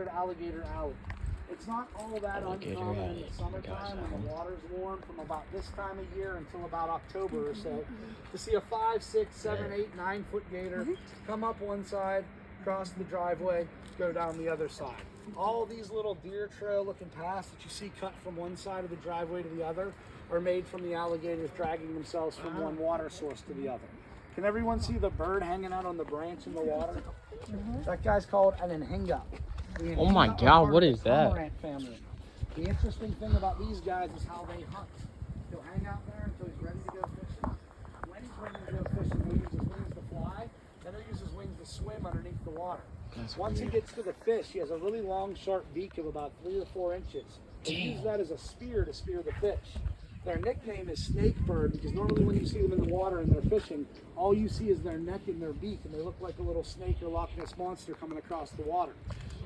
considered Alligator Alley. It's not all that uncommon in the summertime when the water's warm from about this time of year until about October or so to see a 5, 6, 7, 8, 9 foot gator come up one side, cross the driveway, go down the other side. All these little deer trail looking paths that you see cut from one side of the driveway to the other are made from the alligators dragging themselves from one water source to the other. Can everyone see the bird hanging out on the branch in the water? That guy's called an anhinga. Oh my God, what is that? Family. The interesting thing about these guys is how they hunt. He'll hang out there until he's ready to go fishing. When he's ready to go fishing, he'll use his wings to fly, then he'll use his wings to swim underneath the water. Once he gets to the fish, he has a really long, sharp beak of about 3 or 4 inches. They use that as a spear to spear the fish. Their nickname is snake bird because normally when you see them in the water and they're fishing, all you see is their neck and their beak, and they look like a little snake or Loch Ness monster coming across the water.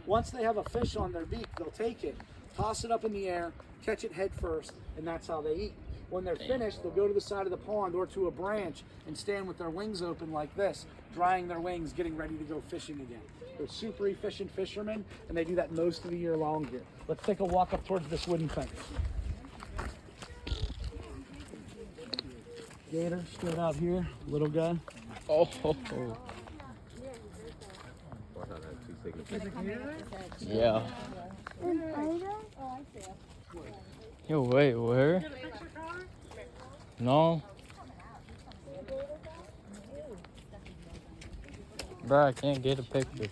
Once they have a fish on their beak, they'll take it, toss it up in the air, catch it head first, and that's how they eat. When they're finished, they'll go to the side of the pond or to a branch and stand with their wings open like this, drying their wings, getting ready to go fishing again. They're super efficient fishermen, and they do that most of the year long here. Let's take a walk up towards this wooden fence. Gator straight out here, little guy. Oh. Yeah. Yo, wait, where? No. Bro, I can't get a picture.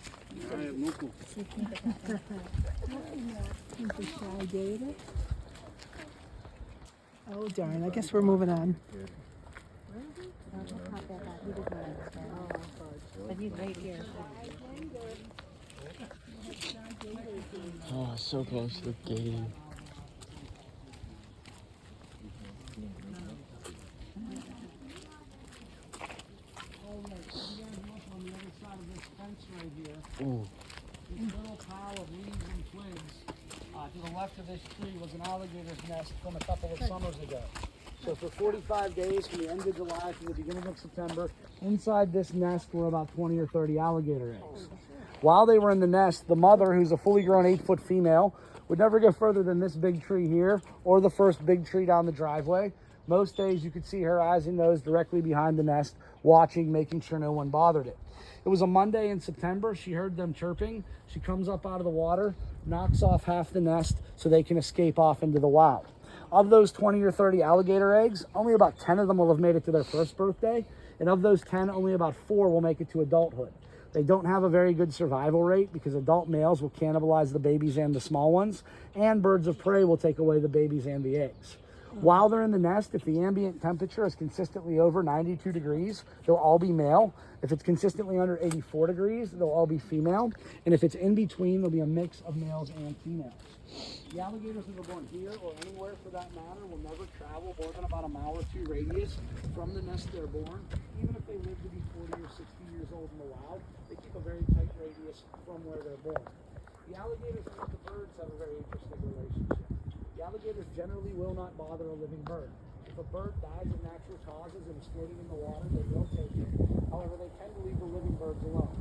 Oh darn, I guess we're moving on. But he's right here. Oh, so close to the gate. On the other side of this fence right here, Ooh. this little pile of leaves and twigs to the left of this tree was an alligator's nest from a couple of summers ago. So for 45 days, from the end of July to the beginning of September, inside this nest were about 20 or 30 alligator eggs. While they were in the nest, the mother, who's a fully grown 8-foot female, would never go further than this big tree here or the first big tree down the driveway. Most days you could see her eyes and nose directly behind the nest, watching, making sure no one bothered it. It was a Monday in September. She heard them chirping. She comes up out of the water, knocks off half the nest so they can escape off into the wild. Of those 20 or 30 alligator eggs, only about 10 of them will have made it to their first birthday. And of those 10, only about 4 will make it to adulthood. They don't have a very good survival rate because adult males will cannibalize the babies and the small ones, and birds of prey will take away the babies and the eggs. While they're in the nest, if the ambient temperature is consistently over 92 degrees, they'll all be male. If it's consistently under 84 degrees, they'll all be female. And if it's in between, there'll be a mix of males and females. The alligators that are born here or anywhere for that matter will never travel more than about a mile or 2 radius from the nest they're born. Even if they live to be 40 or 60 years old in the wild, they keep a very tight radius from where they're born. The alligators and the birds have a very interesting relationship. The alligators generally will not bother a living bird. If a bird dies of natural causes and is floating in the water, they will take it. However, they tend to leave the living birds alone.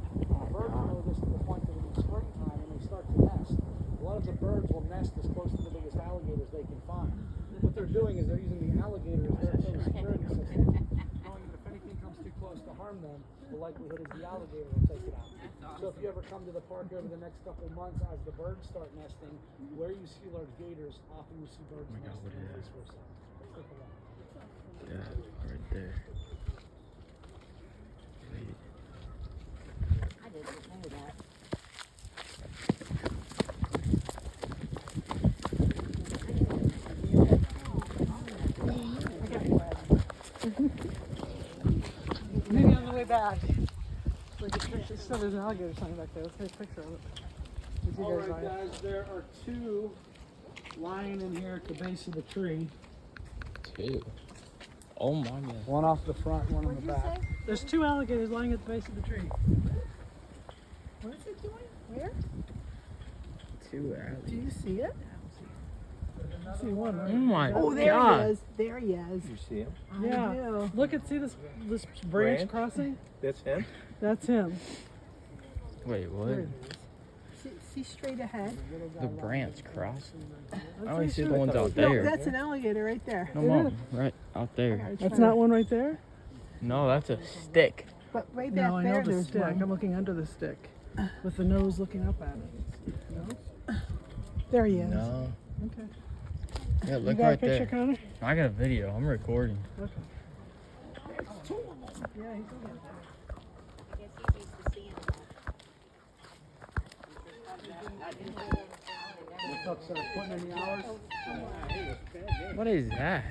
Birds know this to the point that in the springtime, when they start to nest, a lot of the birds will nest as close to the biggest alligators they can find. What they're doing is they're using the alligator as their security system, knowing that if anything comes too close to harm them, the likelihood is the alligator will take it out. So if you ever come to the park over the next couple of months as the birds start nesting, where you see large gators, often you see birds nesting and vice versa. Take a look. Yeah, right there. I didn't know that. Maybe on the way back. So there's an alligator sign back there. Let's take a picture of it. All right, guys, there are 2 lying in here at the base of the tree. 2. Oh my God. One off the front, one on the back. There's 2 alligators lying at the base of the tree. What is it doing? Where? 2 alligators. Do you see it? I see one. Right? Oh my God. Oh, there he is. There he is. You see him? Yeah. I do. Look at see this branch crossing? That's him? That's him. Wait, what? There. He's straight ahead. The branch cross. I pretty only see the sure. ones out No, there. that's an alligator right there. No, Mom, right out there. That's not one right there? No, that's a stick. But right back No, I there, know the there's stick. one. I'm looking under the stick with the nose looking up at it. No? There he is. No. Okay. Yeah, You look got a right picture, there. Connor? I got a video. I'm recording. Okay. Yeah, he's over there. What's up, sir? Putting in the hours? What is that?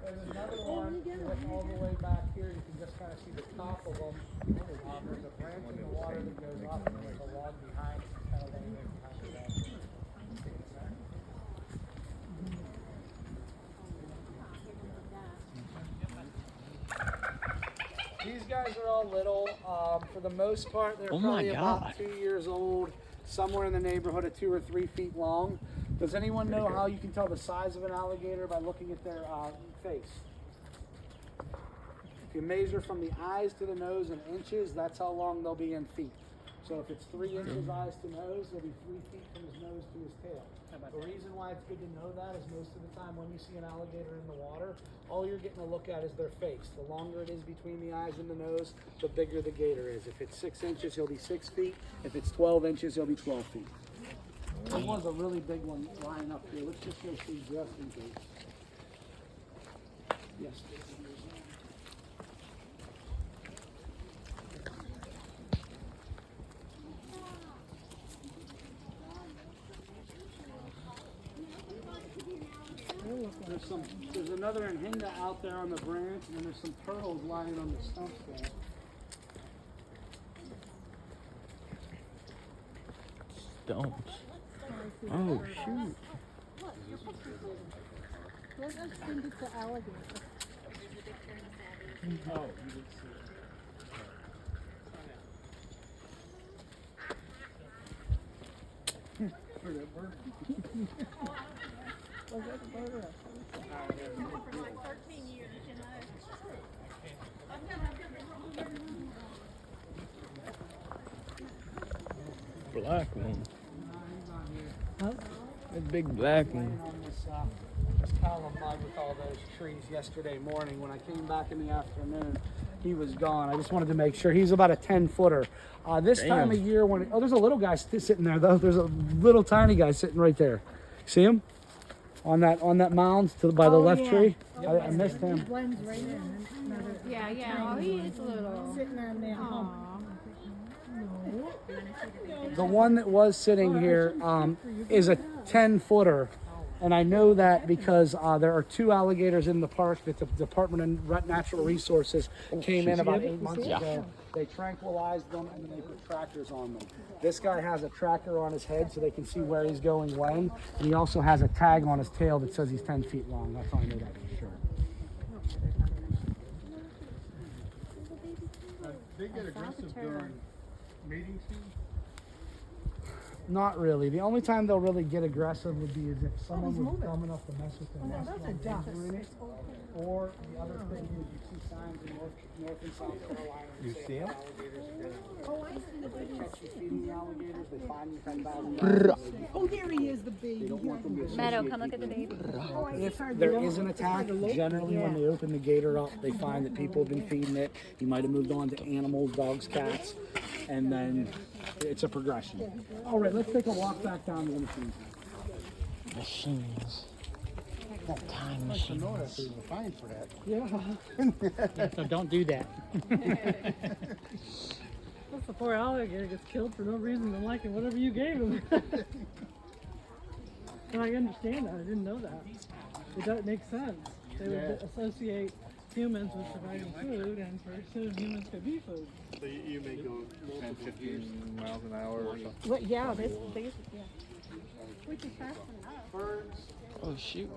There's another one with all the way back here. You can just kind of see the top of them. There's a branch in the water that goes up, and there's a log behind it. Kind of laying there behind the log. These guys are all little. For the most part, they're Oh my probably about God. 2 years old, somewhere in the neighborhood of 2 or 3 feet long. Does anyone know how you can tell the size of an alligator by looking at their face? If you measure from the eyes to the nose in inches, that's how long they'll be in feet. So if it's 3 inches eyes to nose, they'll be 3 feet from his nose to his tail. The reason why it's good to know that is most of the time when you see an alligator in the water, all you're getting a look at is their face. The longer it is between the eyes and the nose, the bigger the gator is. If it's 6 inches, he'll be 6 feet. If it's 12 inches, he'll be 12 feet. There was a really big one lying up here. Let's just go see just in case. Yes. There's another anhinga out there on the branch, and then there's some turtles lying on the stumps there. Stones. Oh, shoot. Let's send it to alligator. Oh, you did see it. For that bird. Was that a bird or a Black one. Huh? A big black Laying one. on this pile of mud with all those trees yesterday morning. When I came back in the afternoon, he was gone. I just wanted to make sure. He's about a 10-footer. This time of Damn. year, when there's a little guy sitting there though. There's a little tiny guy sitting right there. See him? On that mound by the left yeah. tree. I missed He him. blends right in. Another Yeah, yeah. Oh, he is little. sitting on that hump. Aw. The one that was sitting here is a 10-footer. And I know that because there are 2 alligators in the park that the Department of Natural Resources came in about 8 months ago. They tranquilized them and then they put trackers on them. This guy has a tracker on his head so they can see where he's going when. And he also has a tag on his tail that says he's 10 feet long. That's how I know that for sure. They get aggressive during mating season? Not really. The only time they'll really get aggressive would be is if someone he's was moving. dumb enough to mess with their nest that's a while duck. they're in it. Or the other thing is you see signs in North and South Carolina. that You say see 'em? alligators are good. Oh, I see the They baby. catch you feeding the alligators, they find you $10,000. Oh, there he is, the baby. They don't want them to Meadow, associate come look at the people. baby. Oh, I If it's hard to there know. is an attack, generally when they open the gator up, they find that people have been feeding it. He might have moved on to animals, dogs, cats, and then it's a progression. All right, let's take a walk back down to the machine. Machines. Time machines. There's a fine for that. Yeah, so don't do that. Plus the poor alligator gets killed for no reason than liking whatever you gave him. And I understand that. I didn't know that. It does make sense. They would associate humans with providing food, and pretty soon humans could be food. So you may go 10, 15 miles an hour or something. Well, yeah, this, yeah. Which is fast enough. Birds. Oh, shoot.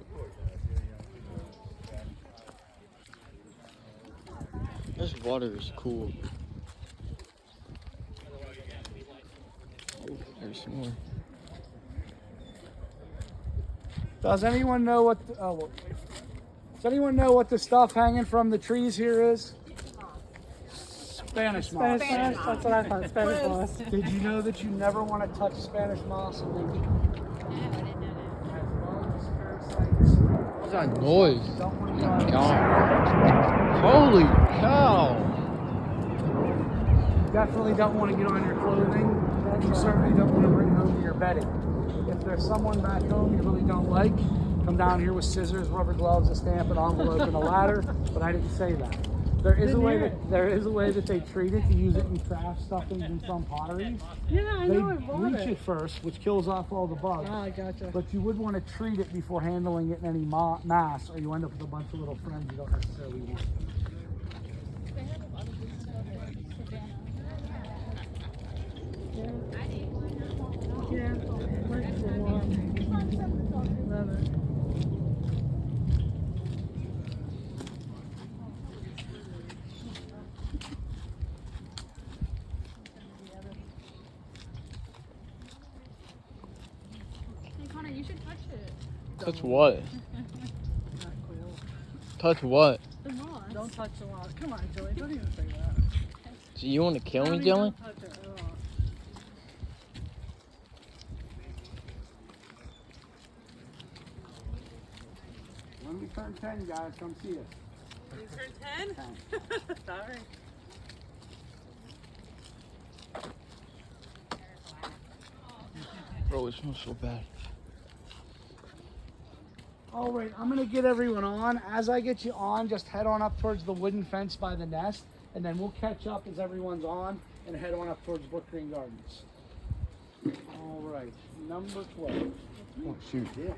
This water is cool. Oh, there's some more. Does anyone know what? Does anyone know what the stuff hanging from the trees here is? Spanish moss. Spanish, that's what I thought. Spanish moss. Did you know that you never want to touch Spanish moss in nature? It has bugs, parasites. What's that noise? Don't want Oh to my go God. Holy cow. Definitely don't want to get on your clothing. You certainly don't want to bring home to your bedding. If there's someone back home you really don't like, come down here with scissors, rubber gloves, a stamp, an envelope, and a ladder. But I didn't say that. There is a way that they treat it to use it in craft stuffings and some potteries. Yeah, I They know I bought bleach it first, which kills off all the bugs. Ah, I gotcha. But you would want to treat it before handling it in any mass, or you end up with a bunch of little friends you don't necessarily want. Yeah, like the warm leather. Hey Connor, you should touch it. Touch what? Not cool. Touch what? The moss. Don't touch the wall. Come on, Joey. Don't even say that. So you want to kill me, Johnny, Dylan? don't touch it at all. When we turn 10, guys, come see us. You turned 10? Sorry. Bro, it smells so bad. All right, I'm gonna get everyone on. As I get you on, just head on up towards the wooden fence by the nest, and then we'll catch up as everyone's on and head on up towards Brook Green Gardens. All right, number 12. Oh, shoot. Yeah.